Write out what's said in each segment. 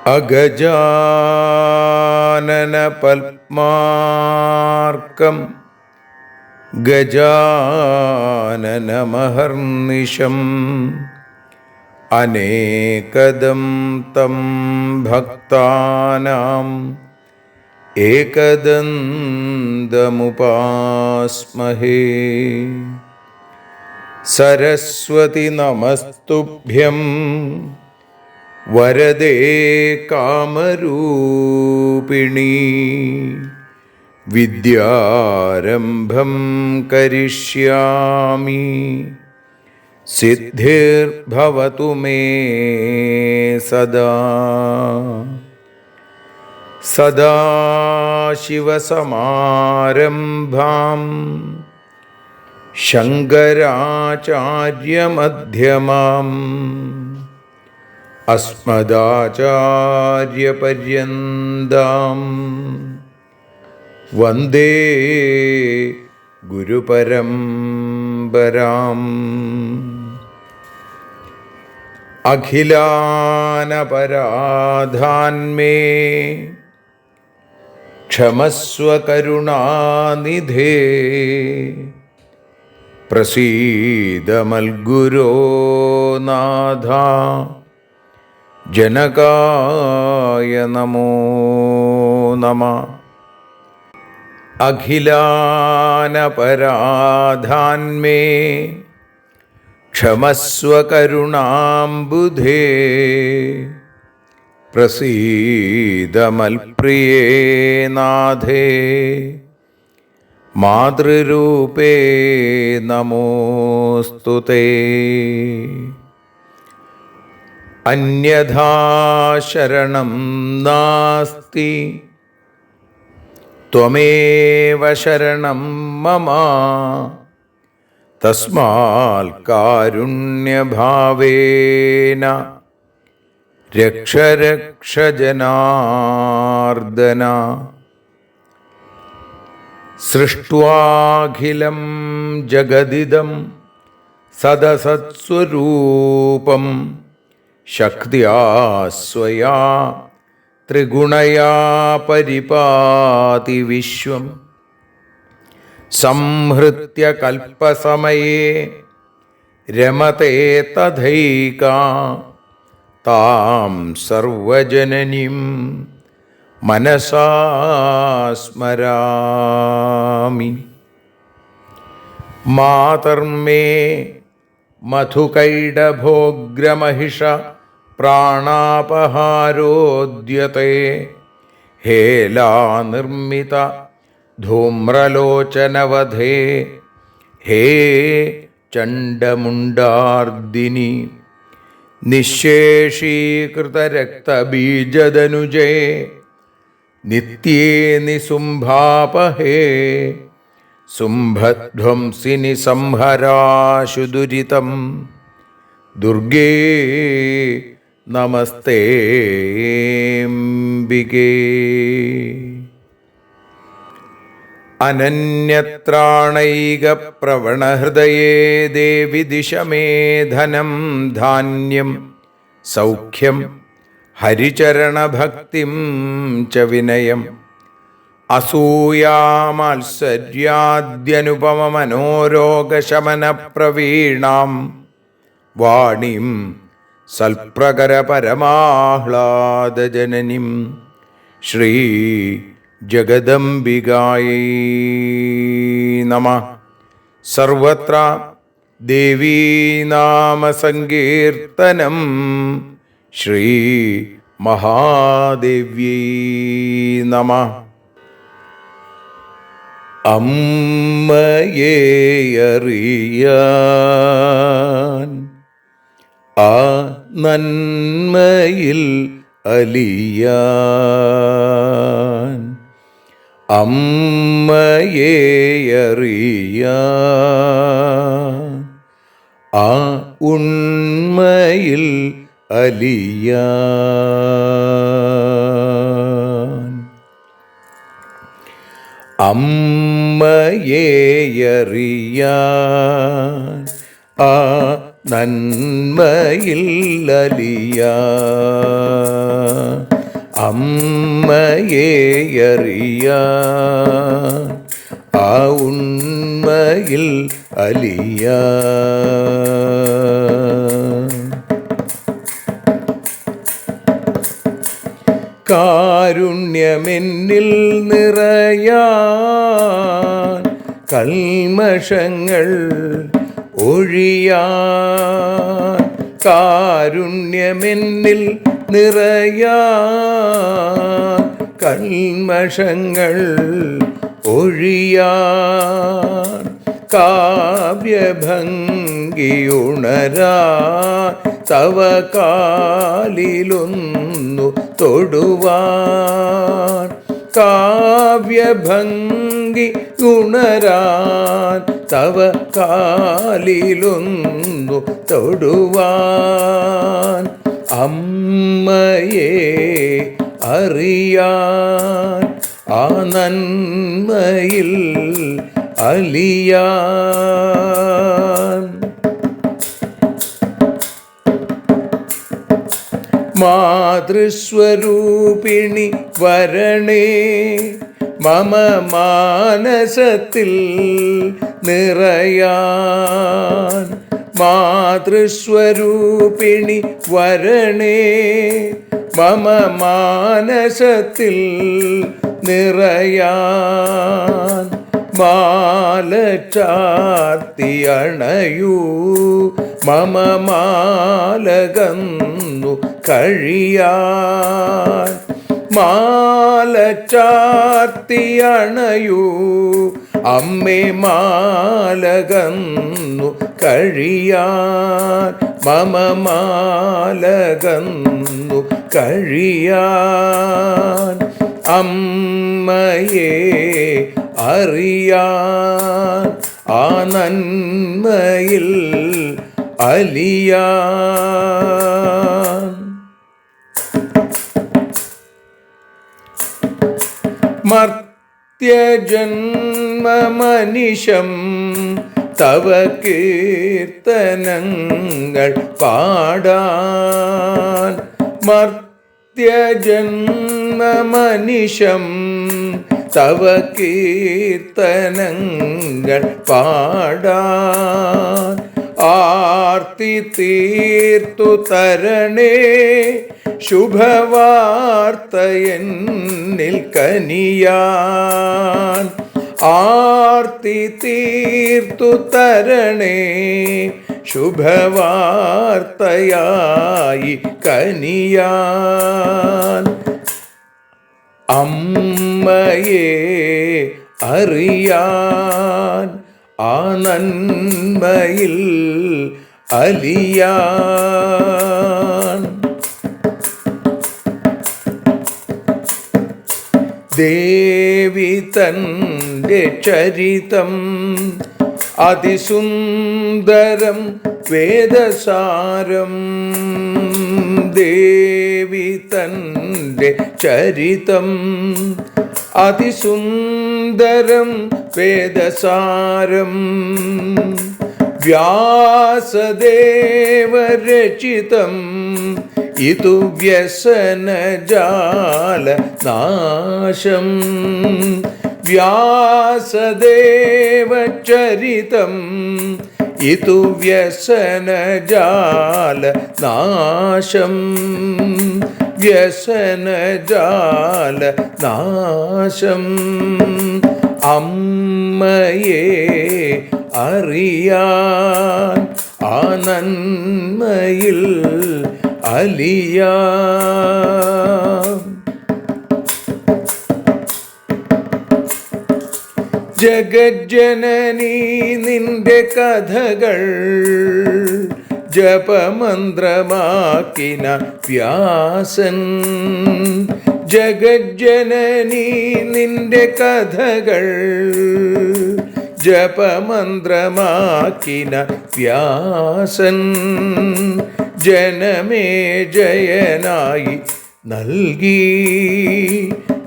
അഗജാനന പത്മാർക്കം ഗജാനനമഹർനിശം അനേകദം തം ഭക്താനാം ഏകദന്തമുപാസ്മഹേ. സരസ്വതി നമസ്തുഭ്യം വരദേ കാമരൂപിണി. വിദ്യാരംഭം കരിഷ്യാമി സിദ്ധിർഭവതു മേ സദാ. സദാശിവസമാരംഭാം ശങ്കരാചാര്യമധ്യമാം അസ്മദാചാര്യപര്യന്താം വന്ദേ ഗുരുപരമ്പരാം. അഖിലാനപരാധാന്മേ ക്ഷമസ്വ കരുണാനിധേ. പ്രസീദ മൽഗുരോ നാഥ ജനകായ നമോ നമഃ. അഖിലാനപരാധാന്മേ ക്ഷമസ്വ കരുണാംബുധേ. പ്രസീദ മൽപ്രിയേ നാഥേ മാതൃരൂപേ നമോസ്തുതേ. അന്യഥാ ശരണം നാസ്തി ത്വമേവ ശരണം മമ. തസ്മാൽ കാരുണ്യഭാവേന രക്ഷ രക്ഷ ജനാർദ്ദന. സൃഷ്ട്വാഖിലം ജഗദിദം സദസത്സ്വരൂപം ശക്തിയാ സ്വയാ ത്രിഗുണയാ പരിപാതി വിശ്വം. സംഹൃത്യ കൽപ്പസമയേ രമതേ തഥൈകാ. താം സർവജനനീം മനസാ സ്മരാമി. മാതർമേ മധുകൈടഭോഗ്രമഹിഷ പ്രാണാപഹാരോദ്യത്തെ. ഹേലാനിർമ്മിത ധൂമ്രലോചനവധേ. ഹേ ചണ്ഡമുണ്ഡാർദിനി. നിശേഷീകൃതരക്തബീജദനുജേ നിത്യേ നിസുംഭാപഹേ. സുംഭധ്വംസിനി സംഹരാശു ദുരിതം. ദുർഗേ നമസ്തേംബികേ. അനന്യത്രാണൈകപ്രവണഹൃദയേ ദേവി ദിശ മേ ധനം ധാന്യം സൗഖ്യം ഹരിചരണഭക്തിം ച വിനയം. അസൂയാമാത്സര്യാദ്യനുപമമനോരോഗശമനപ്രവീണാം വാണീം സൽപ്രകരപരമാഹ്ലാദജനനീം ശ്രീ ജഗദംബികായൈ നമഃ. സർവത്ര ദേവീനാമസങ്കീർത്തനം ശ്രീ മഹാദേവ്യൈ നമഃ. അമ്മയെ അറിയാൻ ആ നന്മയിൽ അലിയാൻ, അമ്മയെ അറിയാൻ ആ ഉണ്മയിൽ അലിയാൻ, അമ്മയെ അറിയാൻ ആ നന്മയിൽ അലിയാൻ, അമ്മയെ അറിയാൻ ആ ഉണ്മയിൽ അലിയാൻ. കാരുണ്യമെന്നിൽ നിറയാൻ, കൽമഷങ്ങൾ ഒഴിയാൻ, കാരുണ്യമെന്നിൽ നിറയാൻ, കൽമഷങ്ങൾ ഒഴിയാൻ, കാവ്യഭംഗിയുണരാൻ തവ കാലിലൊന്നു തൊടുവാൻ, കാവ്യഭംഗി ഉണരാൻ തവ കാലിലൊന്നു തൊടുവാൻ, അമ്മയെ അറിയാൻ ആ നന്മയിൽ അലിയാൻ. മാതൃസ്വരൂപിണി വരണേ മമ മാനസത്തിൽ നിറയാൻ, മാതൃസ്വരൂപിണി വരണേ മമ മാനസത്തിൽ നിറയാൻ, മാല ചാർത്തി അണയൂ മമ മാലകന്നു കഴിയാൻ, മാല ചാർത്തി അണയൂ അമ്മേ മാലകന്നു കഴിയാൻ, മമ മാലകന്നു കഴിയാൻ, അമ്മയെ അറിയാൻ ആ നന്മയിൽ അലിയാൻ. മർത്യജന്മമനിശം തവ കീർത്തനങ്ങൾ പാടാൻ, മർത്യജന്മമനിശം തവ കീർത്തനങ്ങൾ പാടാൻ, ആർത്തി തീർത്തു തരണേ ശുഭവാർത്തയെന്നിൽ കനിയാൻ, ആർത്തി തീർത്തു തരണേ ശുഭവാർത്തയായി കനിയാൻ, അമ്മയെ അറിയാൻ ആ നന്മയിൽ അലിയാൻ. ദേവി തൻ്റെ ചരിതം അതിസുന്ദരം വേദസാരം, ദേവി തൻ്റെ ചരിതം അതിസുന്ദരം വേദസാരം, വ്യാസദേവരചിതം ഇതു വ്യസനജാല നാശം, വ്യാസദേവചരിതം ഇതു വ്യസനജാല നാശം, വ്യസനജാല നാശം, അമ്മയെ അറിയാൻ ആ നന്മയിൽ അലിയാൻ. ജഗജ്ജനനീ നിന്റെ കഥകൾ ജപമന്ത്രമാക്കിന വ്യാസൻ. ജഗജ്ജനനീ നിന്റെ കഥകൾ ജപമന്ത്രമാക്കിന വ്യാസൻ. ജനമേ ജയനായി നൽകി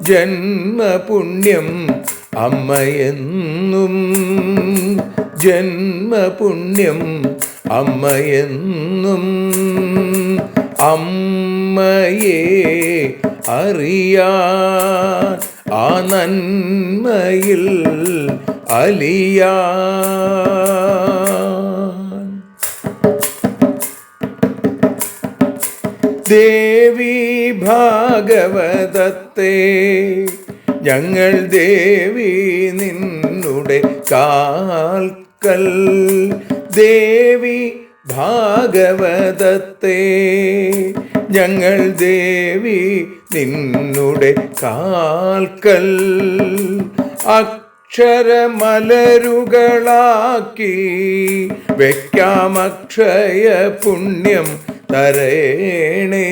ജന്മപുണ്യം അമ്മയെന്നും. ജന്മപുണ്യം അമ്മയെന്നും. അമ്മയെ അറിയാൻ ആ നന്മയിൽ അലിയാൻ. ദേവി ഭാഗവതത്തെ ഞങ്ങൾ ദേവി നിന്നുടെ കാൽക്കൽ. ദേവി ഭാഗവതത്തെ ഞങ്ങൾ ദേവി നിന്നുടെ കാൽക്കൽ. അക്ഷരമലരുകളാക്കി വയ്ക്കാം അക്ഷയ പുണ്യം തരേണേ.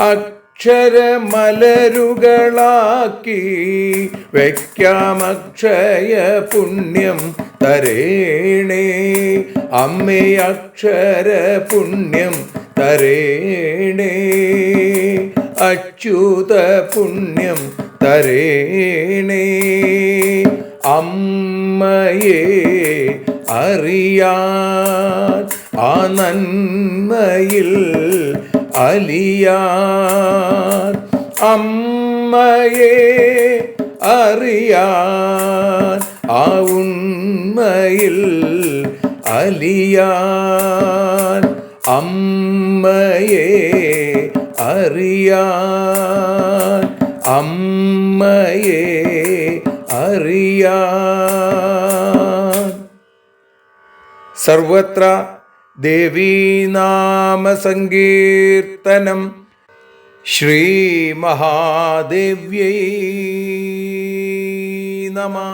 അക്ഷരമലരുകളാക്കി വയ്ക്കാം അക്ഷയ പുണ്യം തരേണേ. അമ്മേ അക്ഷര പുണ്യം തരേണേ. അച്യുത പുണ്യം തരേണേ. അമ്മയെ അറിയാൻ ആ നന്മയിൽ അലിയാൻ. അമ്മയെ അറിയാൻ ആ ഉണ്മയിൽ അലിയാൻ. അമ്മയെ അറിയാൻ. അമ്മയെ അറിയാൻ. സർവത്ര ദേവീനാമസങ്കീർത്തനം. ശ്രീ മഹാദേവ്യൈ നമഃ.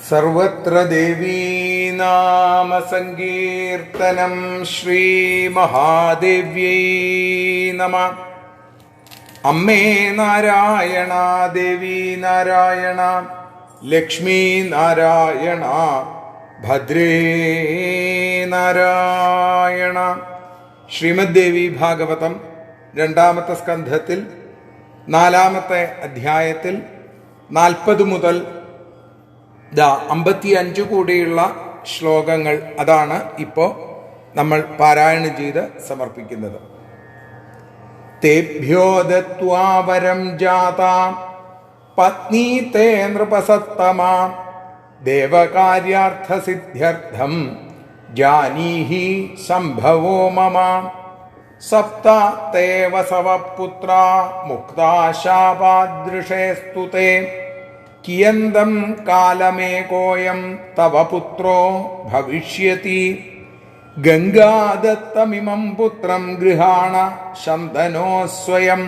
സർവത്ര ദേവീനാമസങ്കീർത്തനം. ശ്രീ മഹാദേവ്യൈ നമഃ. അമ്മേ നാരായണ, ദേവി നാരായണ, ലക്ഷ്മി നാരായണ, ഭദ്രേ നാരായണ. ശ്രീമദ് ദേവി ഭാഗവതം 2-ാമത്തെ സ്കന്ധത്തിൽ 4-ാമത്തെ അധ്യായത്തിൽ 40 മുതൽ 55 കൂടിയുള്ള ശ്ലോകങ്ങൾ, അതാണ് ഇപ്പോൾ നമ്മൾ പാരായണം ചെയ്ത് സമർപ്പിക്കുന്നത്. തേഭ്യോ ദത്വാ വരം ജാതാ പത്നീ തേ നൃപസത്തമാ ദേവകാര്യാർത്ഥസിദ്ധ്യർത്ഥം ജാനീഹി സംഭവോ മമ. സപ്ത തേ വസവപുത്രാ മുക്താ ശാപാദൃശേ സ്തുതേ കിയന്തം കാലമേകോയം തവ പുത്രോ ഭവിഷ്യതി. ഗംഗാദത്തമിമം പുത്രം ഗൃഹാണ ശന്തനോ സ്വയം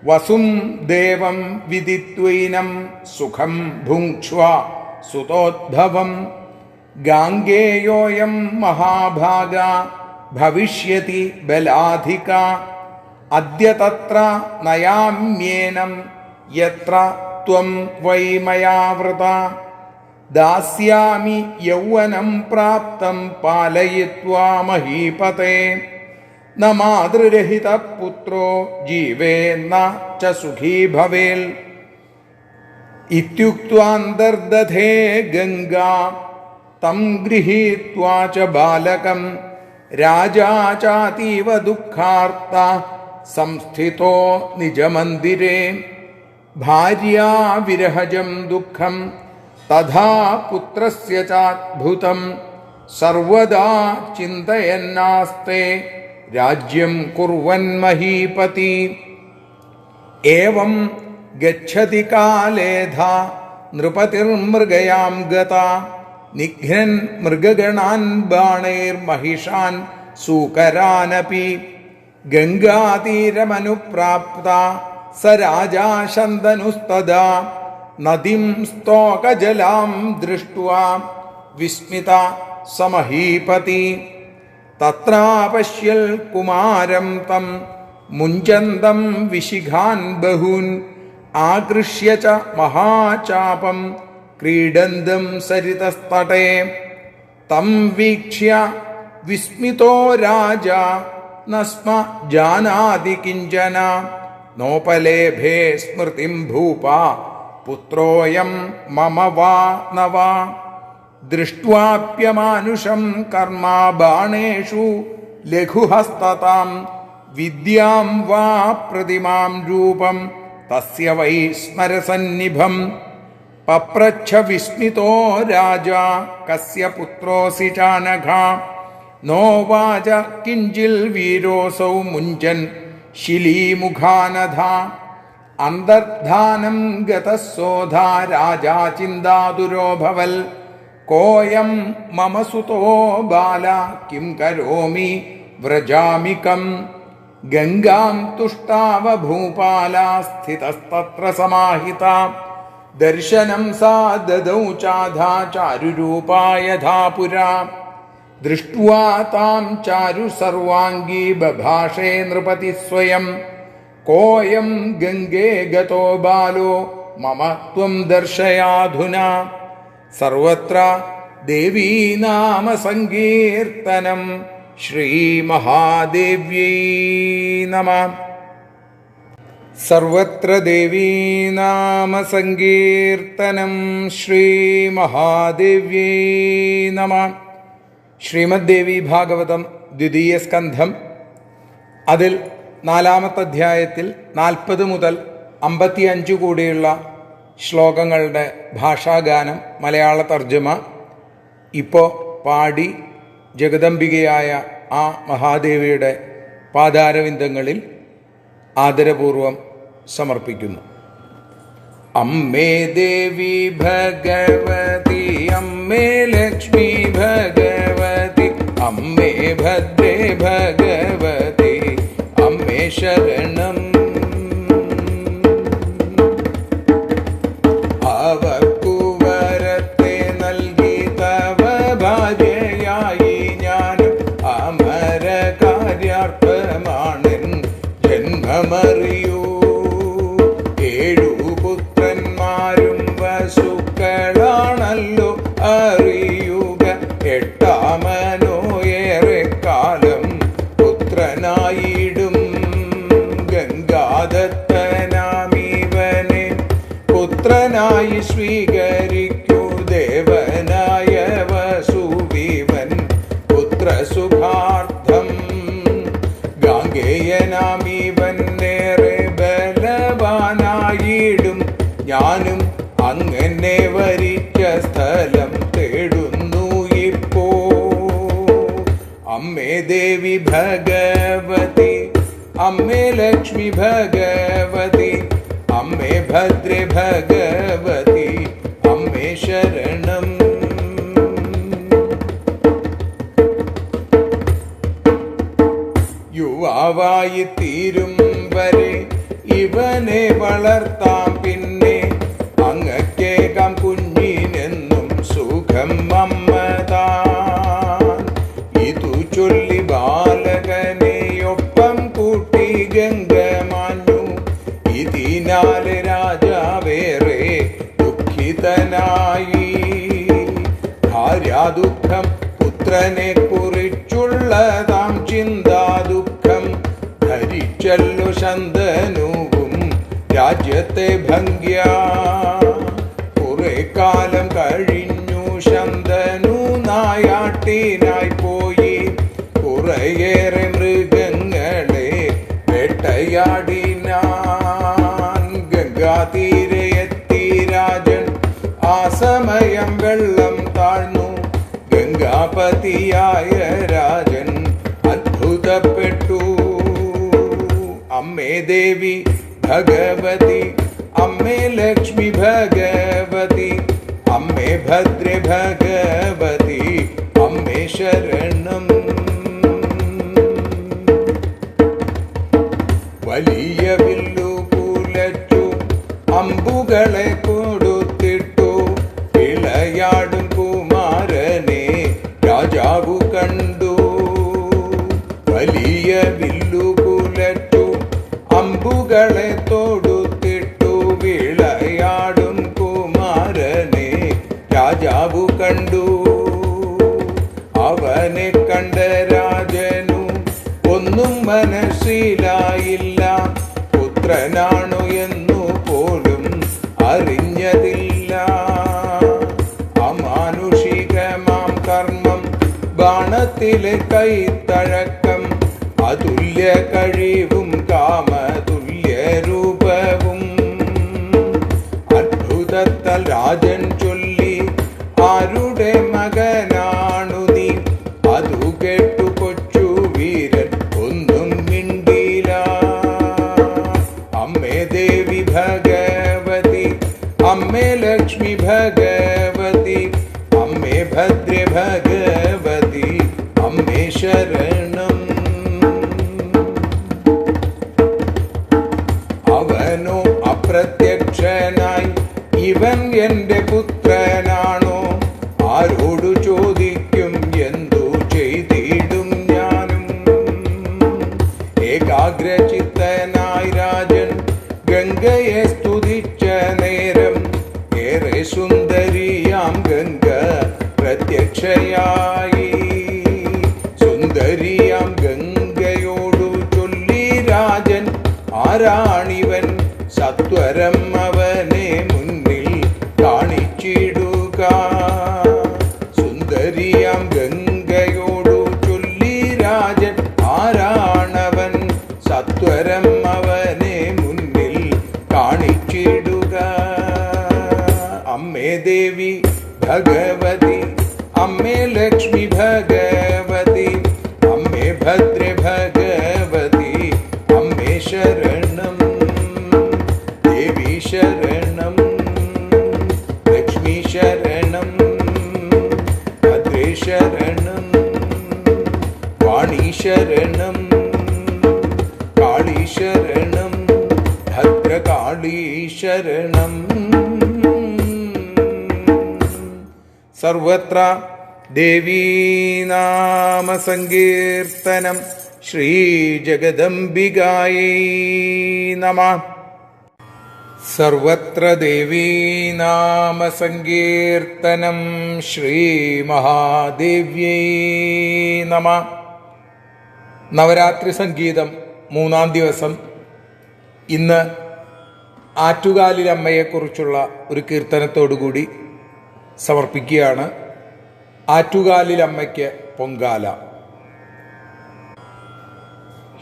വസും ദേവം വിദിത്വൈനം സുഖം ഭുങ്ക്ഷ്വ സുതോദ്ഭവം. ഗാംഗേയോയം മഹാഭാഗ ഭവിഷ്യതി ബലാധിക. അദ്യ തത്ര നയാമ്യേനം യത്ര ത്വം വൈ മയാ വൃത. ദാസ്യാമി യൗവനം പ്രാപ്തം പാലയിത്വാ മഹീപതേ. ന മാതൃരഹിത പുത്രോ ജീവേന്ന ച സുഖീ ഭവേൽ. ഇത്യുക്ത്വാന്തർദധേ ഗംഗാ തം ഗൃഹീത്വാ ച ബാലകം. രാജാ ചാതീവ ദുഃഖാർത്ത സംസ്ഥിതോ നിജമന്ദിരേ. ഭാര്യാ വിരഹജം ദുഃഖം തഥാ പുത്രസ്യ ചാദ്ഭുതം. സർവദാ ചിന്തയന്നാസ്തേ രാജ്യം കുർവൻ മഹീപതി. ഏവം ഗച്ഛതി കാലേധാ നൃപതിർമൃഗയാം ഗതാ. നിഘ്നൻ മൃഗഗണാൻ ബാണൈർമഹിഷാൻ സൂകരാനപി. ഗംഗാതീരമനുപ്രാപ്ത സ രാജാ ശന്തനുസ്തദാ നദീം സ്തോകജലാം ദൃഷ്ട്വാ വിസ്മിത സമഹീപതി തത്രാപശ്യൽ കുമാരം തം മുഞ്ചന്തം വിശിഖാൻ ബഹൂൻ ആകൃഷ്യ ച മഹാചാപം ക്രീഡന്തം സരിതസ്തടേ തം വീക്ഷ്യ വിസ്മിതോ രാജാ നസ്മ ജാനാതി കിഞ്ചന നോപലേഭേ സ്മൃതിം ഭൂപാ പുത്രോയം മമ വാ ന വാ ദൃഷ്ട്വാപ്യമാനുഷം കർമ്മ ബാണേഷു ലഘുഹസ്തതാം വിദ്യാം വാ പ്രതിമാം രൂപം തസ്യ വൈ സ്മരസന്നിഭം പപ്രച്ഛ വിസ്മിതോ രാജാ കസ്യ പുത്രോസി ചാനഘ നോവാച കിഞ്ചിൽ വീരോസൗ മുഞ്ചൻ ശിലീമുഖാനധ അന്തർധാനം ഗതസോധാ രാജാ ചിന്താതുരോഭവൽ കോയം മമ സുതോ ബാല കിം കരോമി വ്രജാമികം ഗംഗാം തുഷ്ടാവ ഭൂപാല സ്ഥിതസ്തത്ര സമാഹിത ദർശനം സാ ദദൗ ചാധാ ചാരുരൂപാ യഥാ പുരാ ദൃഷ്ട്വാ താം ചാരു സർവാംഗീ ബഭാഷേ നൃപതി സ്വയം കോയം ഗംഗേ ഗതോ ബാലോ മമ ത്വം ദർശയാധുനാ സർവത്ര ദേവീനാമ സങ്കീർത്തനം ശ്രീമഹാദേവ്യൈ നമഃ. സർവത്ര ദേവീനാമ സങ്കീർത്തനം ശ്രീമഹാദേവ്യൈ നമഃ. ശ്രീമദ് ദേവി ഭാഗവതം ദ്വിതീയ സ്കന്ധം. അതിൽ 4-ാമത്തെ അധ്യായത്തിൽ 40 മുതൽ 55 കൂടിയുള്ള ശ്ലോകങ്ങളുടെ ഭാഷാഗാനം, മലയാള തർജ്ജമ ഇപ്പോൾ പാടി ജഗദംബികയായ ആ മഹാദേവിയുടെ പാദാരവിന്ദങ്ങളിൽ ആദരപൂർവം സമർപ്പിക്കുന്നു. അമ്മേ ദേവി ഭഗവതി, അമ്മേ ലക്ഷ്മി ഭഗവതി, അമ്മേ ഭദ്രേ ഭഗവതി, അമ്മേ ശരണം. അവക്കു വരത്തെ നൽകി തവ ഭാര്യയായി ഞാനും അമര കാര്യാർത്ഥമാണെൻ ജന്മമറിയൂ. 7 പുത്രന്മാരും വസുക്കളാണല്ലോ അറിയുക. 8ാമനോ ഏറെ കാലം പുത്രനായിടും. ഗംഗാദത്തനാമിവനെ പുത്രനായി സ്വീകരിക്കൂ. ദേവനായ വസുവിവൻ പുത്രസുഖാർത്ഥം. ഗാംഗേയനാമിവൻ ഏറെ ബലവാനായിടും. ഞാനും അങ്ങനെ വരിച്ച സ്ഥലം തേടുന്നു ഇപ്പോ. അമ്മേ ദേവി ഭഗവതി, അമ്മേ ലക്ഷ്മി ഭഗവതി, അമ്മേ ഭദ്രേ ഭഗവതി, അമ്മേ ശരണം. യുവാവായി തീരും വരെ ഇവനെ വളർത്താം. പിന്നെ അങ്ങക്കേകം കുഞ്ഞിനെന്നും സുഖം അമ്മതാൻ. ഇതു ചൊല്ലി ബാലകനെ ഒപ്പം കൂട്ടി ഗംഗ മാഞ്ഞു. ഇതിനാല് രാജാവേറെ ദുഃഖിതനായി. ഭാര്യാദുഃഖം, പുത്രനെ കുറിച്ചുള്ളതാം ചിന്താദുഃഖം ധരിച്ചല്ലോ ശന്തനുവും രാജ്യത്തെ ഭംഗ്യ. കുറെ കാലം കഴിഞ്ഞു ശന്തനു നായാട്ടിനായി പോയി. കുറേയേറെ മൃഗങ്ങളെ വേട്ടയാടിനാൻ. ഗംഗാതീരെ എത്തി രാജൻ. ആ സമയം വെള്ളം താഴ്ന്നു. ഗംഗാപതിയായ രാജൻ അത്ഭുതപ്പെട്ടു. അമ്മേ ദേവി ഭഗവതി, അമ്മേ ലക്ഷ്മി ഭഗവതി, അമ്മേ ഭദ്രേ ഭഗവതി, അമ്മേ ശരണം. വലിയ വില്ലു അമ്പുകളെ കൊടുത്തിട്ടു വിളയാടും കുമാരനെ രാജാവു കണ്ടു. വലിയ വില്ലുകുലറ്റു അമ്പുകളെ തൊടുത്തിട്ടു വിളയാടും കുമാരനെ രാജാവു കണ്ടു. അവനെ കണ്ട രാജനു ഒന്നും മനസ്സിലായില്ല. പുത്രനാണു എന്നു പോലും അറിഞ്ഞതില്ല. അമാനുഷികമാം കർമ്മം, ബാണത്തിലെ കൈത്തഴക്കം, അതുല്യ കഴിവും കാമതുല്യ രൂപവും അത്ഭുതത്താൽ രാജൻ ചൊല്ലി, ആരുടെ മകനാണു നീ? അതു കേട്ടു കൊച്ചു വീരൻ ഒന്നും മിണ്ടില്ല. അമ്മേ ദേവി ഭഗവതി, അമ്മേ ലക്ഷ്മി ഭഗവതി, അമ്മേ ഭദ്രേ ഭഗവതി, അമ്മേ ശരണം. അവനോ അപ്രത്യക്ഷനായി, ഇവൻ എന്റെ പുത്രനാണോ? ആരോടു ചോദിക്കും, എന്തു ചെയ്തിടും ഞാനും? ഏകാഗ്രചിത്തനായി രാജൻ ഗംഗയെ സ്തുതിച്ച നേരം, ഏറെ സുന്ദരിയാം ഗംഗ പ്രത്യക്ഷയായി. സുന്ദരിയാം ഗംഗയോടു ചൊല്ലി രാജൻ, ആരാണിവൻ? സത്വരം അവനെ മുന്നിൽ കാണിച്ചിടുക. സുന്ദരിയാം ഗംഗയോടു ചൊല്ലി രാജൻ, ആരാണവൻ? സത്വരം അവനെ മുന്നിൽ കാണിച്ചിടുക. അമ്മേ ദേവി ഭഗവതി, അമ്മേ ലക്ഷ്മി ഭഗവതി, അമ്മേ ഭദ്രേ ഭഗവതി, അമ്മേ ശരണം. ദേവി ശരണം, ലക്ഷ്മി ശരണം, ഭദ്രേ ശരണം, വാണി ശരണം, കാളി ശരണം, ഭദ്രകാളി ശരണം. സർവത്ര ദേവീനാമസങ്കീർത്തനം. ശ്രീ ജഗദംബികായൈ നമഃ. സർവത്ര ദേവീനാമസങ്കീർത്തനം. ശ്രീ മഹാദേവ്യൈ നമഃ. നവരാത്രി സംഗീതം 3-ാം ദിവസം. ഇന്ന് ആറ്റുകാലിലമ്മയെക്കുറിച്ചുള്ള ഒരു കീർത്തനത്തോടുകൂടി സമർപ്പിക്കുകയാണ്. ആറ്റുകാലിലമ്മയ്ക്ക് പൊങ്കാല.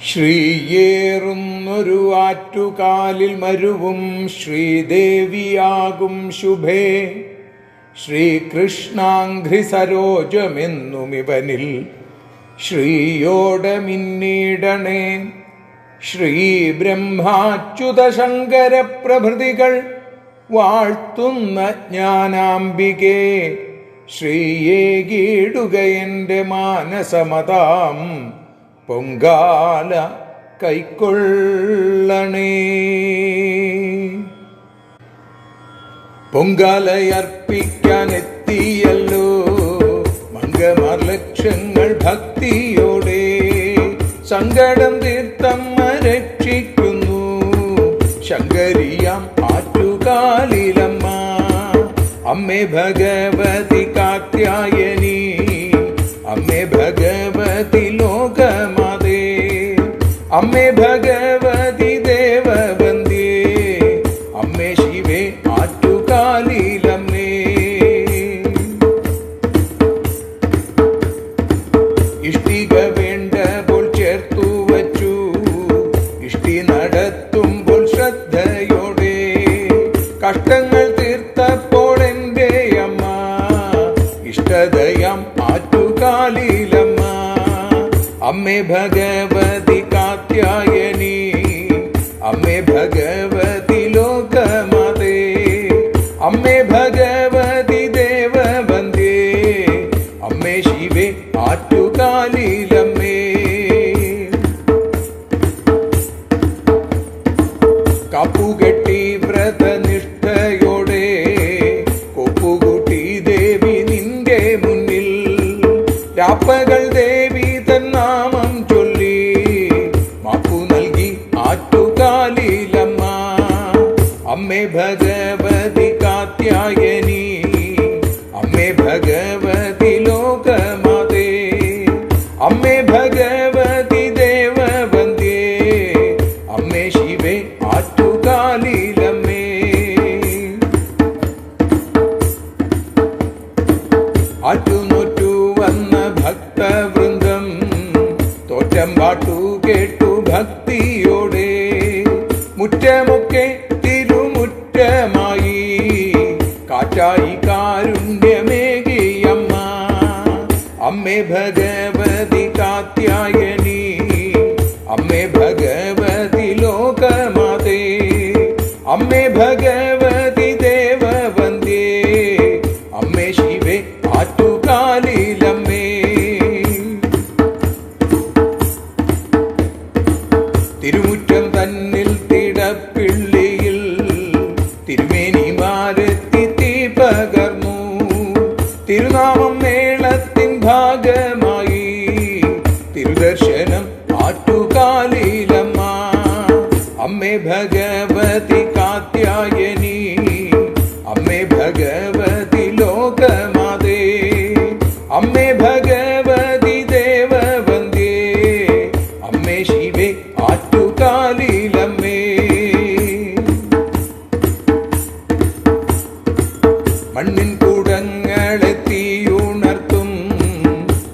ശ്രീയേറുന്നൊരു ആറ്റുകാലിൽ മരുവും ശ്രീദേവിയാകും ശുഭേ. ശ്രീകൃഷ്ണാഘ്രി സരോജമെന്നുമിവനിൽ ശ്രീയോടെ മിന്നിടണേ. ശ്രീ ബ്രഹ്മാച്യുത ശങ്കര പ്രഭൃതികൾ വാഴ്ത്തുന്ന ജ്ഞാനാംബികേ. ശ്രീയേകിടുക എൻ്റെ മാനസമതാം പൊങ്കാല കൈക്കൊള്ളണേ. പൊങ്കാലയർപ്പിക്കാനെത്തിയല്ലോ മംഗമാർ ലക്ഷങ്ങൾ ഭക്തിയോടെ. സങ്കടം തീർത്തമ്മ രക്ഷിക്കുന്നു ശങ്കരിയാം ആറ്റുകാലിലമ്മ. അമ്മേ ഭഗവതി കാത്യായനി, അമ്മേ ഭഗവതി ലോകമാതേ, അമ്മേ ഭഗവതി ദേവവന്ദ്യേ, അമ്മേ ശിവേ ആറ്റുകാലിലമ്മേ. ഇഷ്ടിക വേണ്ടപ്പോൾ ചേർത്തു വച്ചു, ഇഷ്ടി നടത്തുമ്പോൾ ശ്രദ്ധയോടെ. കഷ്ടങ്ങൾ തീർത്തപ്പോൾ എൻ്റെ അമ്മ, ഇഷ്ടദയാം ആറ്റുകാലിലമ്മ. അമ്മേ ഭഗവതി കാത്യായനി, അമ്മേ ഭഗവതി ലോകമാതേ, അമ്മേ ഭഗവതി ദേവവന്ദ്യേ, അമ്മേ ശിവേ ആറ്റുകാലിലമ്മേ. കാപ്പുകെട്ടി വ്രത അമ്മേ ഭഗവതി കാത്യായനി, അമ്മേ ഭഗവതി ലോകമാതേ, അമ്മേ ഭഗവതി ദേവവന്ദ്യേ, അമ്മേ ശിവേ ആറ്റുകാലിലമ്മേ. ആറ്റുനോറ്റു വന്ന ഭക്തവൃന്ദം തോറ്റം പാട്ടു കേട്ടു ഭക്തിയോടെ, മുറ്റമൊക്കെ തിരുമുറ്റമായി കാറ്റായി കാരുണ്യമേകിയമ്മ. അമ്മേ ഭഗവതി കാത്യായനി, അമ്മേ ഭഗവതി ലോകമാതേ, അമ്മേ ഭഗവതി ദേവവന്ദ്യേ, അമ്മേ ശിവേ ആറ്റുകാലിലമ്മേ. തിരുമുറ്റം തന്നിൽ തിടപ്പിള്ളിയിൽ തിരുമേനിമാരെത്തി തീ പകർന്നു, തിരുനാമം മേളത്തിൻ ഭാഗമായി തിരുദർശനം ആറ്റുകാലിലമ്മ. അമ്മേ ഭഗവതി കാത്യായനി, അമ്മേ ഭഗവതി ലോകമാതേ, അമ്മേ ഭഗവതി ദേവവന്ദ്യേ, അമ്മേ ശിവേ ആറ്റുകാലിലമ്മേ. മണ്ണിൻ കൂടങ്ങളെത്തിയുണർത്തും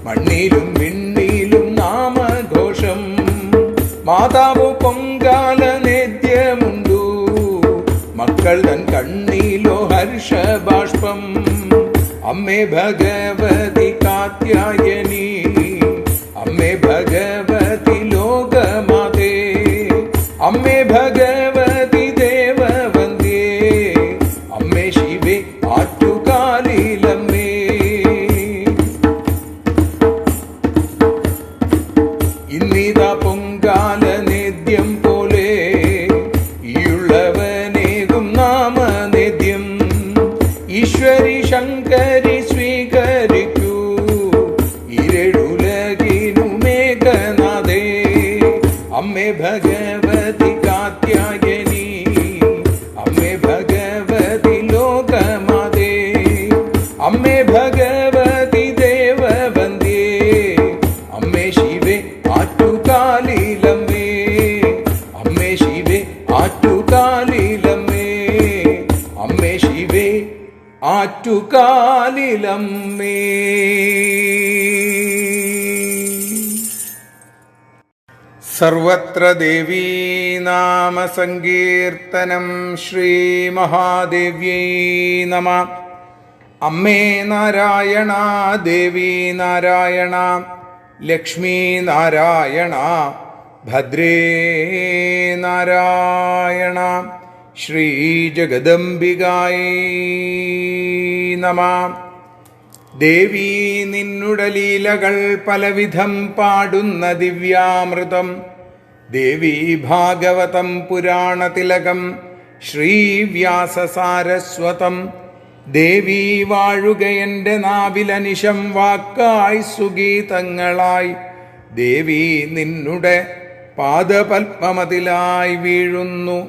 മണ്ണിലും വിണ്ണിലും നാമഘോഷം, മാതാവ് പൊങ്കാല നേദ്യമുണ്ടു, മക്കൾ തൻ കണ്ണീലോ ഹർഷബാഷ്പം. അമ്മേ ഭഗവതി കാത്യായനി, അമ്മേ ഭഗവതി ലോകമാതേ, അമ്മേ ഭഗവതി ദേവവന്ദ്യേ, അമ്മേ ശിവേ ആറ്റുകാലിലമ്മേ. ഇന്നിതാ പൊങ്കാല നേദ്യം പോലെ ഈയുള്ളവനേകും നാമനേദ്യം, ഈശ്വരി ശങ്കരി സ്വീകരിക്കൂ, ഇരളുലകിനു മേഘനാഥേ. അമ്മേ ഭഗവതി കാത്യായനി, അമ്മേ ഭഗവതി ലോകമാതേ, അമ്മേ ഭഗവതി ദേവവന്ദ്യേ, അമ്മേ ശിവേ ആറ്റുകാലിലമ്മേ, അമ്മേ ശിവേ ആറ്റുകാലിലമ്മേ, അമ്മേ ശിവേ ആറ്റുകാലിലമ്മേ. സർവത്ര ദേവീ നാമ സങ്കീർത്തനം. ശ്രീ മഹാദേവ്യൈ നമഃ. അമ്മേ നാരായണ, ദേവി നാരായണ, ലക്ഷ്മി നാരായണ, ഭദ്രേ നാരായണ, ശ്രീ ജഗദംബികായൈ നമഃ. ദേവി നിന്നുടെ ലീലകൾ പലവിധം പാടുന്ന ദിവ്യാമൃതം, ദേവി ഭാഗവതം പുരാണതിലകം ശ്രീവ്യാസസാരസ്വതം. ദേവി വാഴുക എൻ്റെ നാവിലനിശം വാക്കായി സുഗീതങ്ങളായി, ദേവി നിന്നുടെ പാദപത്മമതിലായി വീഴുന്നു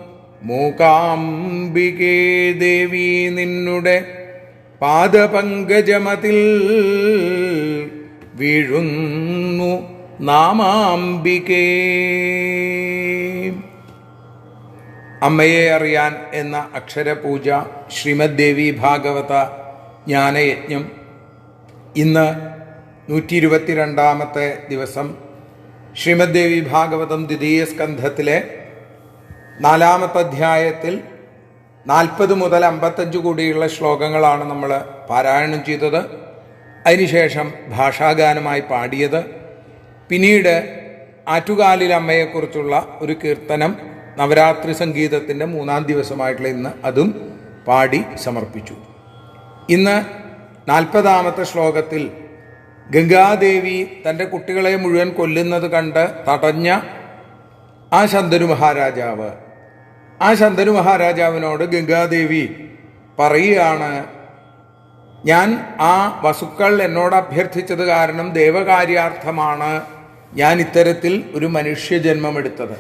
മൂകാംബികേ. ദേവി നിന്നുടെ പാദപങ്കജമതിൽ വീഴുന്നു നാമാംബികേ. അമ്മയെ അറിയാൻ എന്ന അക്ഷരപൂജ ശ്രീമദ് ദേവി ഭാഗവത ജ്ഞാനയജ്ഞം ഇന്ന് 122-ാമത്തെ ദിവസം. ശ്രീമദ് ദേവി ഭാഗവതം ദ്വിതീയ സ്കന്ധത്തിലെ 4-ാമത്തെ അധ്യായത്തിൽ 40 മുതൽ 55 കൂടിയുള്ള ശ്ലോകങ്ങളാണ് നമ്മൾ പാരായണം ചെയ്തത്. അതിനുശേഷം ഭാഷാഗാനമായി പാടിയത്. പിന്നീട് ആറ്റുകാലിൽ അമ്മയെക്കുറിച്ചുള്ള ഒരു കീർത്തനം നവരാത്രി സംഗീതത്തിൻ്റെ 3-ാം ദിവസമായിട്ടുള്ള ഇന്ന് അതും പാടി സമർപ്പിച്ചു. ഇന്ന് 40-ാമത്തെ ശ്ലോകത്തിൽ ഗംഗാദേവി തൻ്റെ കുട്ടികളെ മുഴുവൻ കൊല്ലുന്നത് കണ്ട് തടഞ്ഞ ആ ശന്തനു മഹാരാജാവ്, ആ ശന്തനു മഹാരാജാവിനോട് ഗംഗാദേവി പറയുകയാണ്, ഞാൻ ആ വസുക്കൾ എന്നോട് അഭ്യർത്ഥിച്ചത് കാരണം ദേവകാര്യാർത്ഥമാണ് ഞാൻ ഇത്തരത്തിൽ ഒരു മനുഷ്യജന്മമെടുത്തത്.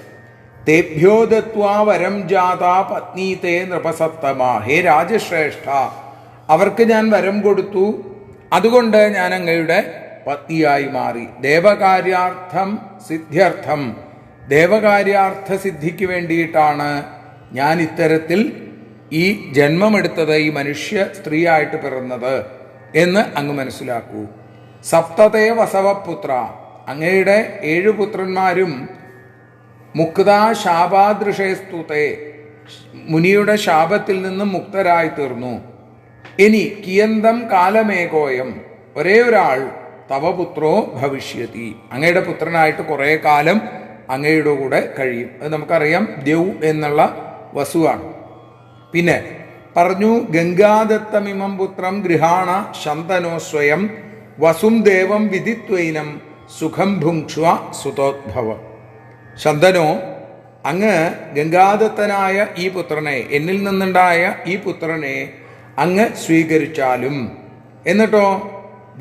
തേഭ്യോ ദത്വാ വരം ജാതാ പത്നീ തേ നൃപസത്തമ. ഹേ രാജശ്രേഷ്ഠ, അവർക്ക് ഞാൻ വരം കൊടുത്തു, അതുകൊണ്ട് ഞാൻ അങ്ങയുടെ പത്നിയായി മാറി. ദേവകാര്യാർത്ഥം സിദ്ധ്യർത്ഥം, ദേവകാര്യാർത്ഥ സിദ്ധിക്ക് വേണ്ടിയിട്ടാണ് ഞാൻ ഇത്തരത്തിൽ ഈ ജന്മമെടുത്തത്, ഈ മനുഷ്യ സ്ത്രീയായിട്ട് പിറന്നത് എന്ന് അങ്ങ് മനസ്സിലാക്കൂ. സപ്തതേ വസവപുത്ര, അങ്ങയുടെ 7 പുത്രന്മാരും മുക്താ ശാപാദൃശേസ്തുതേ, മുനിയുടെ ശാപത്തിൽ നിന്നും മുക്തരായി തീർന്നു. ഇനി കിയന്തം കാലമേകോയം, ഒരേ ഒരാൾ തവപുത്രോ ഭവിഷ്യതി, അങ്ങയുടെ പുത്രനായിട്ട് കുറേ കാലം അങ്ങയുടെ കൂടെ കഴിയും. അത് നമുക്കറിയാം, ദ്യൗ എന്നുള്ള വസുവാണ്. പിന്നെ പറഞ്ഞു, ഗംഗാദത്തമിമം പുത്രം ഗൃഹാണ ശന്തനോ സ്വയം വസും ദേവം വിദിത്വൈനം സുഖം ഭുങ്ക്ഷ്വ സുതോദ്ഭവ. ശന്തനോ, അങ്ങ് ഗംഗാദത്തനായ ഈ പുത്രനെ, എന്നിൽ നിന്നുണ്ടായ ഈ പുത്രനെ അങ്ങ് സ്വീകരിച്ചാലും, എന്നിട്ടോ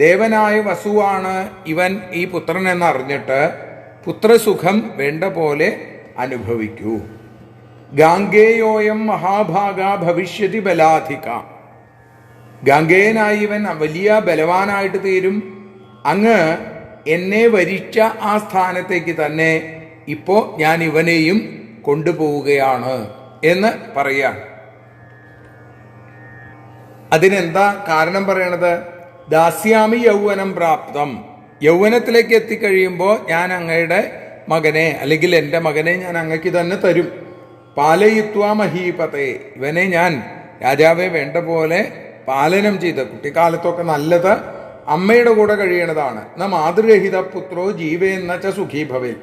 ദേവനായ വസുവാണ് ഇവൻ ഈ പുത്രൻ എന്നറിഞ്ഞിട്ട് പുത്രസുഖം വേണ്ട പോലെ അനുഭവിക്കൂ. ഗാംഗേയോയം മഹാഭാഗ ഭവിഷ്യതി ബലാധിക, ഗാംഗേയനായി ഇവൻ വലിയ ബലവാനായിട്ട് തീരും. അങ്ങ് എന്നെ വരിച്ച ആ സ്ഥാനത്തേക്ക് തന്നെ ഇപ്പോ ഞാൻ ഇവനെയും കൊണ്ടുപോവുകയാണ് എന്ന് പറയാൻ. അതിനെന്താ കാരണം പറയണത്? ദാസ്യാമി യൗവനം പ്രാപ്തം, യൗവനത്തിലേക്ക് എത്തിക്കഴിയുമ്പോൾ ഞാൻ അങ്ങയുടെ മകനെ, അല്ലെങ്കിൽ എൻ്റെ മകനെ ഞാൻ അങ്ങക്ക് തന്നെ തരും. പാലയിത്വാ മഹീപതേ, ഇവനെ ഞാൻ രാജാവെ വേണ്ട പോലെ പാലനം ചെയ്ത്, കുട്ടിക്കാലത്തൊക്കെ നല്ലത് അമ്മയുടെ കൂടെ കഴിയണതാണ്. മാതൃരഹിത പുത്രോ ജീവേന്ന സുഖീഭവൽ,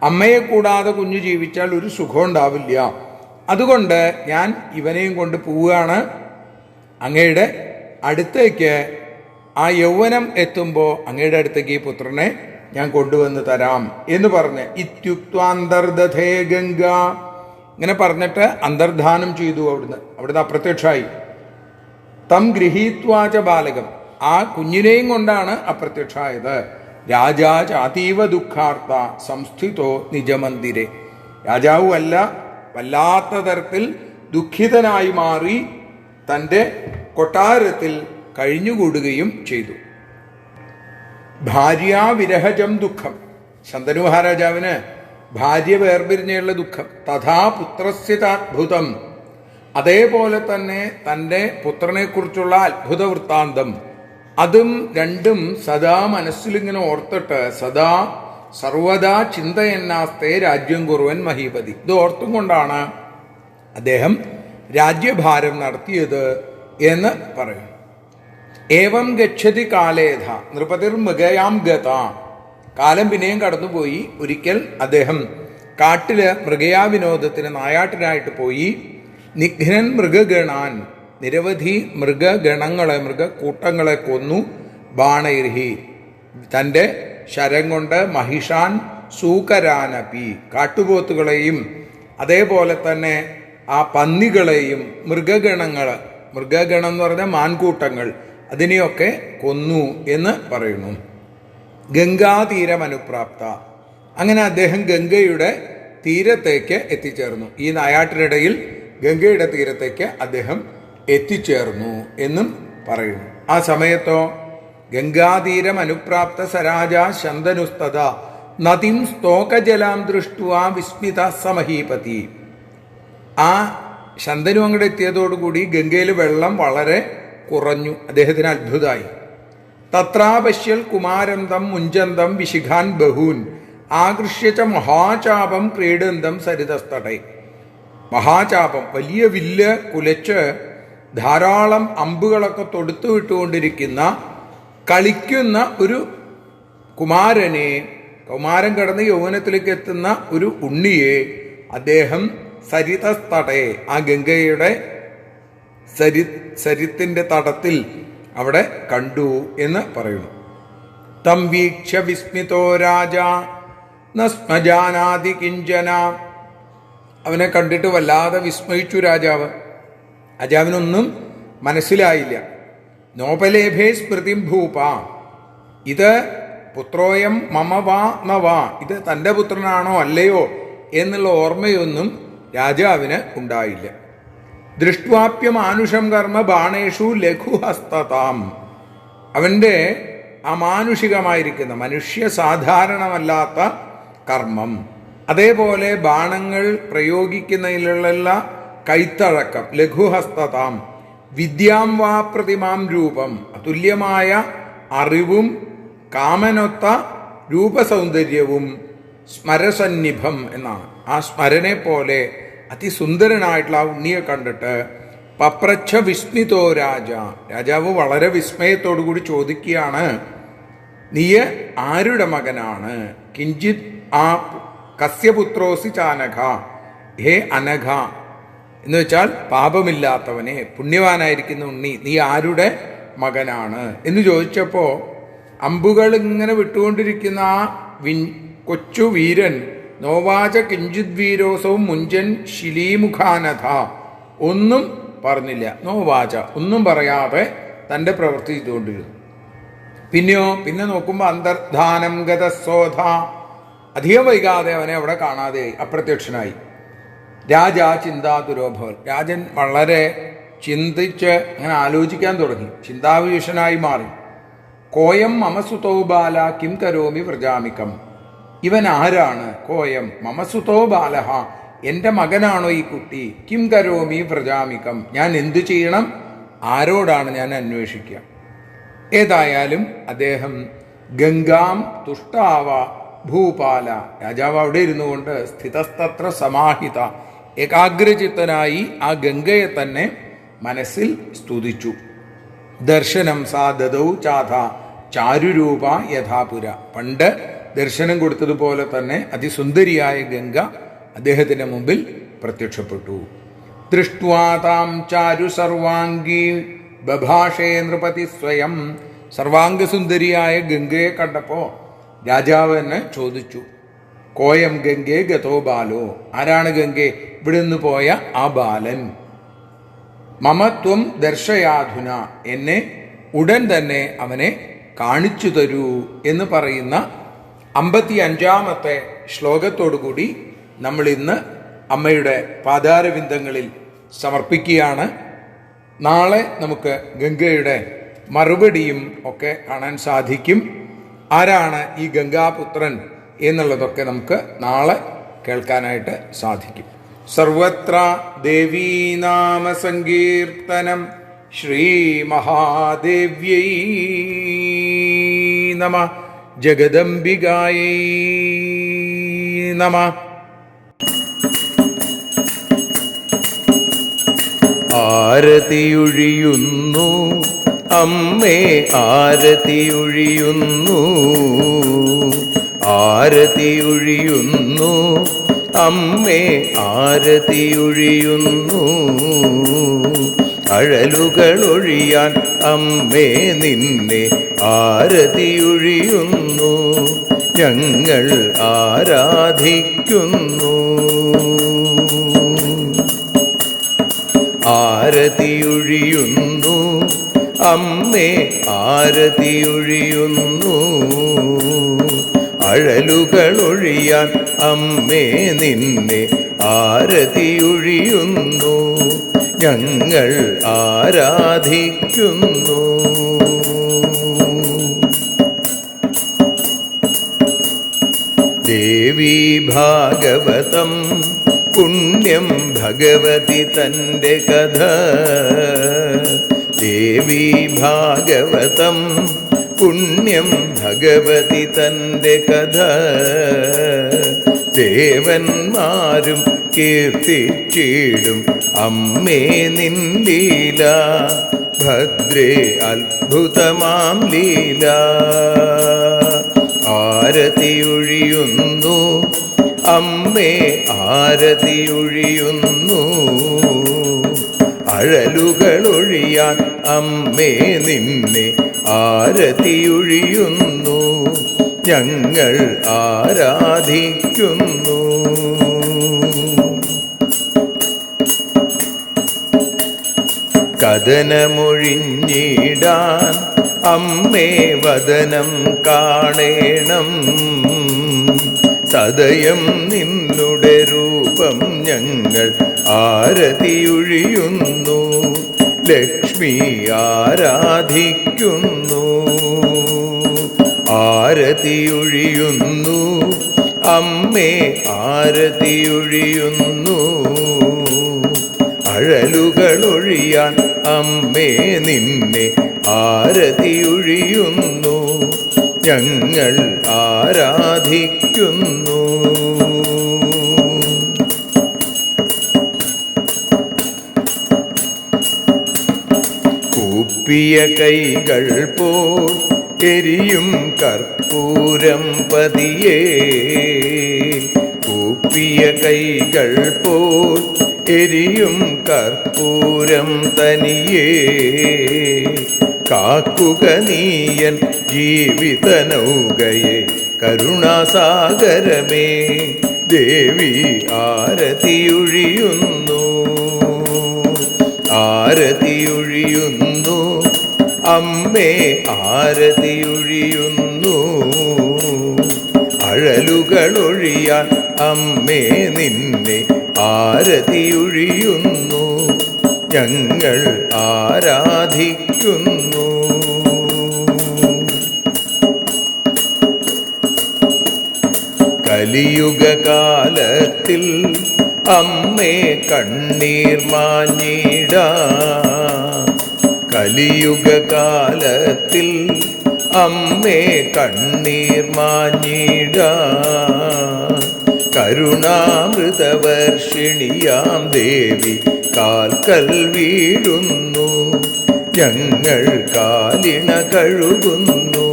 അമ്മയെ കൂടാതെ കുഞ്ഞു ജീവിച്ചാൽ ഒരു സുഖം ഉണ്ടാവില്ല. അതുകൊണ്ട് ഞാൻ ഇവനെയും കൊണ്ട് പോവുകയാണ് അങ്ങയുടെ അടുത്തേക്ക്. ആ യൗവനം എത്തുമ്പോൾ അങ്ങയുടെ അടുത്തേക്ക് ഈ പുത്രനെ ഞാൻ കൊണ്ടുവന്ന് തരാം എന്ന് പറഞ്ഞ് ഇത്യുക്വാന്തർദധേ ഗംഗ, ഇങ്ങനെ പറഞ്ഞിട്ട് അന്തർധാനം ചെയ്തു. അവിടുന്ന് അപ്രത്യക്ഷമായി. തം ഗൃഹീത്വാച ബാലകം, ആ കുഞ്ഞിനെയും കൊണ്ടാണ് അപ്രത്യക്ഷമായത്. രാജാ ചാതീവ ദുഃഖാർത്ത സംസ്ഥിതോ നിജമന്ദിരെ, രാജാവു അല്ല, വല്ലാത്ത തരത്തിൽ ദുഃഖിതനായി മാറി തൻ്റെ കൊട്ടാരത്തിൽ കഴിഞ്ഞുകൂടുകയും ചെയ്തു. ഭാര്യാവിരഹജം ദുഃഖം, ശന്തനു മഹാരാജാവിന് ഭാര്യ വേർപിരിഞ്ഞുള്ള ദുഃഖം. തഥാ പുത്രസ്യതാത്ഭുതം, അതേപോലെ തന്നെ തൻ്റെ പുത്രനെക്കുറിച്ചുള്ള അത്ഭുത വൃത്താന്തം, അതും രണ്ടും സദാ മനസ്സിലിങ്ങനെ ഓർത്തിട്ട് സദാ സർവദാ ചിന്തയെന്നാസ്തേ രാജ്യം കുറുവൻ മഹീപതി, ഇത് ഓർത്തും കൊണ്ടാണ് അദ്ദേഹം രാജ്യഭാരം നടത്തിയത് എന്ന് പറയും. ഏവം ഗച്ഛതി കാലേധ നൃപതിർ മൃഗയാം ഗത, കാലം പിന്നെയും കടന്നുപോയി. ഒരിക്കൽ അദ്ദേഹം കാട്ടില് മൃഗയാവിനോദത്തിന് നായാട്ടിനായിട്ട് പോയി. നിഘ്നൻ മൃഗഗണാൻ, നിരവധി മൃഗഗണങ്ങളെ, മൃഗക്കൂട്ടങ്ങളെ കൊന്നു. ബാണൈർഹി, തൻ്റെ ശരം കൊണ്ട് മഹിഷാൻ സൂകരാനപി, കാട്ടുപോത്തുകളെയും അതേപോലെ തന്നെ ആ പന്നികളെയും മൃഗഗണം എന്ന് പറഞ്ഞാൽ മാൻകൂട്ടങ്ങൾ, അതിനെയൊക്കെ കൊന്നു എന്ന് പറയുന്നു. ഗംഗാതീരം അനുപ്രാപ്ത, അങ്ങനെ അദ്ദേഹം ഗംഗയുടെ തീരത്തേക്ക് എത്തിച്ചേർന്നു. ഈ നായാട്ടിനിടയിൽ ഗംഗയുടെ തീരത്തേക്ക് അദ്ദേഹം എത്തിച്ചേർന്നു എന്നും പറയുന്നു. ആ സമയത്തോ ഗംഗാതീരം അനുപ്രാപ്ത സരാജ ശന്തനുസ്തത നദിം സ്തോകജലാം ദൃഷ്ടുവാ വിസ്മിത സമഹീപതി. ആ ശന്തനു അങ്ങോട്ട് എത്തിയതോടുകൂടി ഗംഗയിൽ വെള്ളം വളരെ കുറഞ്ഞു. അദ്ദേഹത്തിന് അത്ഭുതമായി. തത്രാപശ്യൽ കുമാരന്തം മുഞ്ചന്തം വിശിഖാൻ ബഹൂൻ ആകൃഷ്യ മഹാചാപം ക്രീഡന്തം സരിതസ്തടേ. മഹാചാപം, വലിയ വില്ല് കുലച്ച് ധാരാളം അമ്പുകളൊക്കെ തൊടുത്തു വിട്ടുകൊണ്ടിരിക്കുന്ന കളിക്കുന്ന ഒരു കുമാരനെ, കുമാരൻ കടന്ന് യൗവനത്തിലേക്ക് എത്തുന്ന ഒരു ഉണ്ണിയെ അദ്ദേഹം സരിതസ്തടേ, ആ ഗംഗയുടെ സരിത്തിന്റെ തടത്തിൽ അവിടെ കണ്ടു എന്ന് പറയുന്നു. തം വീക്ഷ വിസ്മിതോ രാജ നസ്മജാനാതി കിഞ്ചന, അവനെ കണ്ടിട്ട് വല്ലാതെ വിസ്മയിച്ചു രാജാവ്. രാജാവിനൊന്നും മനസ്സിലായില്ല. നോപലേഭേ സ്മൃതിം ഭൂപ, ഇത് പുത്രോയം മമ വാ നവാ, ഇത് തൻ്റെ പുത്രനാണോ അല്ലയോ എന്നുള്ള ഓർമ്മയൊന്നും രാജാവിന് ഉണ്ടായില്ല. ദൃഷ്ട്വാപ്യമാനുഷം കർമ്മ ബാണേഷു ലഘുഹസ്തതാം, അവൻ്റെ അമാനുഷികമായിരിക്കുന്ന മനുഷ്യ സാധാരണമല്ലാത്ത കർമ്മം, അതേപോലെ ബാണങ്ങൾ പ്രയോഗിക്കുന്നതിലുള്ള കൈത്തഴക്കം, ലഘുഹസ്തതാം, വിദ്യാം വാ പ്രതിമാം രൂപം, അതുല്യമായ അറിവും കാമനൊത്ത രൂപസൗന്ദര്യവും സ്മരസന്നിഭം എന്നാണ്. ആ സ്മരനെ പോലെ അതിസുന്ദരനായിട്ടുള്ള ആ ഉണ്ണിയെ കണ്ടിട്ട് പപ്രച്ഛ വിസ്മിതോ രാജാവ് വളരെ വിസ്മയത്തോടു കൂടി ചോദിക്കുകയാണ്, നീ ആരുടെ മകനാണ്? കിഞ്ചിത് ആ കസ്യപുത്രോസി ചാനഘ, ഹേ അനഘ എന്ന് വെച്ചാൽ പാപമില്ലാത്തവനെ, പുണ്യവാനായിരിക്കുന്ന ഉണ്ണി, നീ ആരുടെ മകനാണ് എന്ന് ചോദിച്ചപ്പോൾ അമ്പുകൾ ഇങ്ങനെ വിട്ടുകൊണ്ടിരിക്കുന്ന ആ കൊച്ചു വീരൻ നോവാച കിഞ്ചിത് വീരോസവും മുഞ്ചൻ ശിലീമുഖാനഥ, ഒന്നും പറഞ്ഞില്ല. നോവാച, ഒന്നും പറയാതെ തൻ്റെ പ്രവൃത്തി ചെയ്തുകൊണ്ടിരുന്നു. പിന്നെ നോക്കുമ്പോൾ അന്തർധാനം ഗതസോധ, അധികം വൈകാതെ അവനെ അവിടെ കാണാതെയായി, അപ്രത്യക്ഷനായി. രാജാ ചിന്താതുരോഭവൻ, രാജൻ വളരെ ചിന്തിച്ച് അങ്ങനെ ആലോചിക്കാൻ തുടങ്ങി, ചിന്താവിഷനായി മാറി. കോയം മമസുതോ ബാല കിം കരോമി വ്രജാമികം, ഇവൻ ആരാണ്? കോയം മമസുതോ ബാലഹ, എൻ്റെ മകനാണോ ഈ കുട്ടി? കിം കരോമി വ്രജാമികം, ഞാൻ എന്തു ചെയ്യണം? ആരോടാണ് ഞാൻ അന്വേഷിക്കുക? ഏതായാലും അദ്ദേഹം ഗംഗാം തുഷ്ടാവ ഭൂപാല, രാജാവ് അവിടെ ഇരുന്നു കൊണ്ട് സ്ഥിതസ്തത്ര സമാഹിത, ഏകാഗ്രചിത്തനായി ആ ഗംഗയെ തന്നെ മനസ്സിൽ സ്തുതിച്ചു. ദർശനം സാ ദദൗ ചാഥ ചാരുരൂപ യഥാപുര, പണ്ട് ദർശനം കൊടുത്തതുപോലെ തന്നെ അതിസുന്ദരിയായ ഗംഗ അദ്ദേഹത്തിൻ്റെ മുമ്പിൽ പ്രത്യക്ഷപ്പെട്ടു. ദൃഷ്ട്വാതാം ചാരു സർവാംഗീ ബഭാഷേ നൃപതി സ്വയം, സർവാംഗസുന്ദരിയായ ഗംഗയെ കണ്ടപ്പോൾ രാജാവ് തന്നെ ചോദിച്ചു, കോയം ഗംഗേ ഗതോ ബാലോ, ആരാണ് ഗംഗെ? ഇവിടെ നിന്ന് പോയ ആ ബാലൻ. മമത്വം ദർശയാധുന, എന്നെ ഉടൻ തന്നെ അവനെ കാണിച്ചു തരൂ എന്ന് പറയുന്ന 55-ാമത്തെ ശ്ലോകത്തോടുകൂടി നമ്മൾ ഇന്ന് അമ്മയുടെ പാതാരവിന്ദങ്ങളിൽ സമർപ്പിക്കുകയാണ്. നാളെ നമുക്ക് ഗംഗയുടെ മറുപടിയും ഒക്കെ കാണാൻ സാധിക്കും. ആരാണ് ഈ ഗംഗാപുത്രൻ എന്നുള്ളതൊക്കെ നമുക്ക് നാളെ കേൾക്കാനായിട്ട് സാധിക്കും. സർവത്ര ദേവീനാമ സങ്കീർത്തനം. ശ്രീ മഹാദേവ്യൈ നമഃ. ജഗദംബികായൈ നമഃ. ആരതിയൊഴിയുന്നു അമ്മേ, ആരതിയൊഴിയുന്നു, ആരതിയൊഴിയുന്നു അമ്മേ, ആരതിയൊഴിയുന്നു. അഴലുകളൊഴിയാൻ അമ്മേ നിന്നെ ആരതിയൊഴിയുന്നു, ഞങ്ങൾ ആരാധിക്കുന്നു. ആരതിയൊഴിയുന്നു അമ്മേ, ആരതിയൊഴിയുന്നു. അഴലുകളൊഴിയാൻ അമ്മേ നിന്നെ ആരതിയൊഴിയുന്നു, ഞങ്ങൾ ആരാധിക്കുന്നു. ദേവീ ഭാഗവതം പുണ്യം ഭഗവതി തൻ്റെ കഥ. ദേവീ ഭാഗവതം പുണ്യം ഭഗവതി തൻ്റെ കഥ. ദേവന്മാരും കീർത്തിച്ചിടും അമ്മേ നിൻ ലീല, ഭദ്രേ അത്ഭുതമാം ലീല. ആരതിയൊഴിയുന്നു അമ്മേ, ആരതിയൊഴിയുന്നു. അഴലുകളൊഴിയാൻ അമ്മേ നിന്നെ ആരതിയൊഴിയുന്നു, ഞങ്ങൾ ആരാധിക്കുന്നു. കഥനമൊഴിഞ്ഞിടാൻ അമ്മേ വദനം കാണേണം, സദയം നിന്നുടെ രൂപം ഞങ്ങൾ ആരതിയൊഴിയുന്നു. ലക്ഷ്മി ആരാധിക്കുന്നു. ആരതിയൊഴിയുന്നു അമ്മേ, ആരതിയൊഴിയുന്നു. അഴലുകളൊഴിയാൻ അമ്മേ നിന്നെ ആരതിയൊഴിയുന്നു. ഞങ്ങൾ ആരാധിക്കുന്നു. കൂപ്പിയ കൈകൾ പോൽ എരിയും കർപ്പൂരം പതിയേ. കൂപ്പിയ കൈകൾ പോൽ എരിയും കർപ്പൂരം തനിയേ. കാക്കുക നീയൻ ജീവിത നൗകയെ കരുണാസാഗരമേ. ദേവി ആരതിയൊഴിയുന്നു. ആരതിയൊഴിയുന്നു അമ്മേ, ആരതിയൊഴിയുന്നു. അഴലുകളൊഴിയാൻ അമ്മേ നിന്നെ ആരതിയൊഴിയുന്നു. ഞങ്ങൾ ആരാധിക്കുന്നു. കലിയുഗകാലത്തിൽ അമ്മേ കണ്ണീർ മാഞ്ഞിടാൻ. കലിയുഗകാലത്തിൽ അമ്മേ കണ്ണീർ മാഞ്ഞിടാൻ. കരുണാമൃതവർഷിണിയാം ദേവി കാൽക്കൽ വീഴുന്നു. ഞങ്ങൾ കാലിണ കഴുകുന്നു.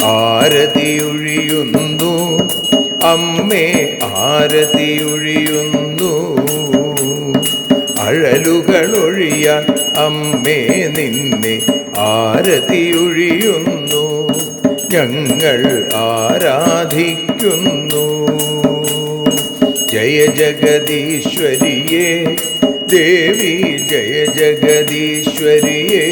ആരതിയൊഴിയുന്നു അമ്മേ, ആരതിയൊഴിയുന്നു. അഴലുകളൊഴിയാൻ അമ്മേ നിന്നെ ആരതിയൊഴിയുന്നു. ഞങ്ങൾ ആരാധിക്കുന്നു. ജയ ജഗദീശ്വരിയേ ദേവി, ജയ ജഗദീശ്വരിയേ.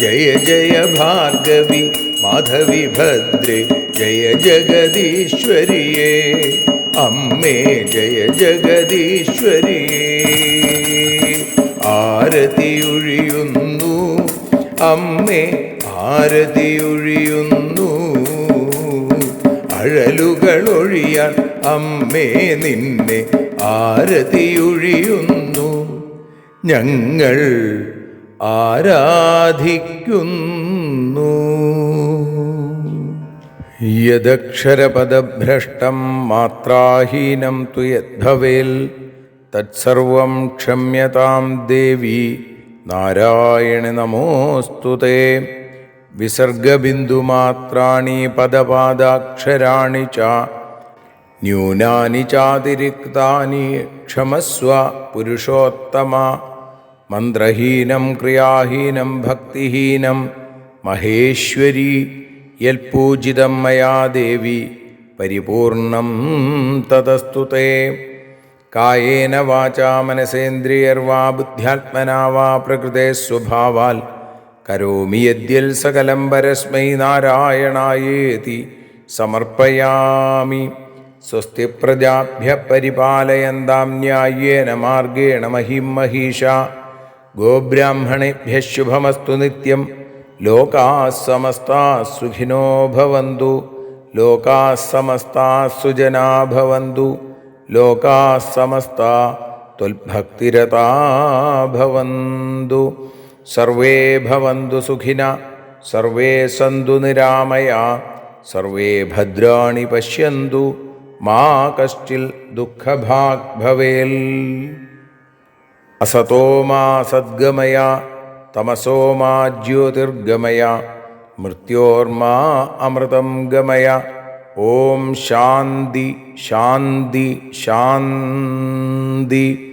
ജയ ജയ ഭാർഗവി മാധവി ഭദ്രേ, ജയ ജഗദീശ്വരിയേ. അമ്മേ ജയ ജഗദീശ്വരിയേ. ആരതിയൊഴിയുന്നു അമ്മേ, ആരതിയൊഴിയുന്നു. അഴലുകളൊഴിയാൻ അമ്മേ നിന്നെ ആരതിയൊഴിയുന്നു. ഞങ്ങൾ ആരാധിക്കുന്നു. യദക്ഷരപദഭ്രഷ്ടം മാത്രാഹീനം തു യദ്ഭവേൽ തത്സർവം ക്ഷമ്യതാം ദേവി നാരായണി നമോസ്തുതേ. വിസർഗബിന്ദുമാത്രാണി പദപാദാക്ഷരാണി ച ന്യൂനാനി ചാതിരിക്താനി ക്ഷമസ്വ പുരുഷോത്തമ. മന്ത്രഹീനം ക്രിയാഹീനം ഭക്തിഹീനം മഹേശ്വരി യൽപൂജിതം മയാ ദേവി പരിപൂർണം തതസ്തുതേ. കായേന വാചാ മനസേന്ദ്രിയർവാ ബുദ്ധ്യാത്മനാ വാ പ്രകൃതേ സ്വഭാവാൽ കരോമി യദ്യൽ സകലം പരസ്മൈ നാരായണായേതി സമർപ്പയാമി. സ്വസ്തി പ്രജാഭ്യഃ പരിപാലയന്താം ന്യായേന മാർഗേണ മഹിം മഹീഷാ. ഗോബ്രാഹ്മണേഭ്യഃ ശുഭമസ്തു നിത്യം. ലോകാഃ സമസ്താഃ സുഖിനോ ഭവന്തു. ലോകാഃ സമസ്താഃ സുജനാ ഭവന്തു. ലോകാഃ സമസ്താഃ ത്വൽഭക്തിരതാ ഭവന്തു. സർവേ ഭവന്തു സുഖിനഃ, സർവേ സന്തു നിരാമയാ, സർവേ ഭദ്രാണി പശ്യന്തു, മാ കശ്ചിൽ ദുഃഖഭാഗ് ഭവേൽ. അസതോ മാ സദ്ഗമയ, തമസോ മാ ജ്യോതിർഗമയ, മൃത്യോർമാ അമൃതം ഗമയ. ഓം ശാന്തി ശാന്തി ശാന്തി.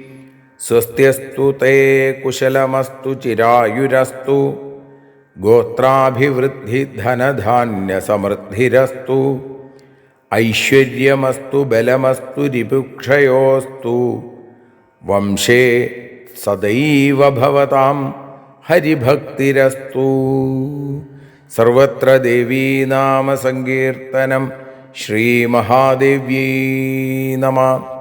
സ്വസ്ത്യസ്തു തേ കുശലമസ്തു ചിരായുരസ്തു. ഗോത്രാഭിവൃദ്ധി ധനധാന്യ സമൃദ്ധിരസ്തു. ഐശ്വര്യമസ്തു ബലമസ്തു രിപുക്ഷയോസ്തു. വംശേ സദൈവ ഭവതാം ഹരിഭക്തിരസ്തു. സർവത്ര ദേവീനാമസങ്കീർത്തനം ശ്രീമഹാദേവ്യൈ നമഃ.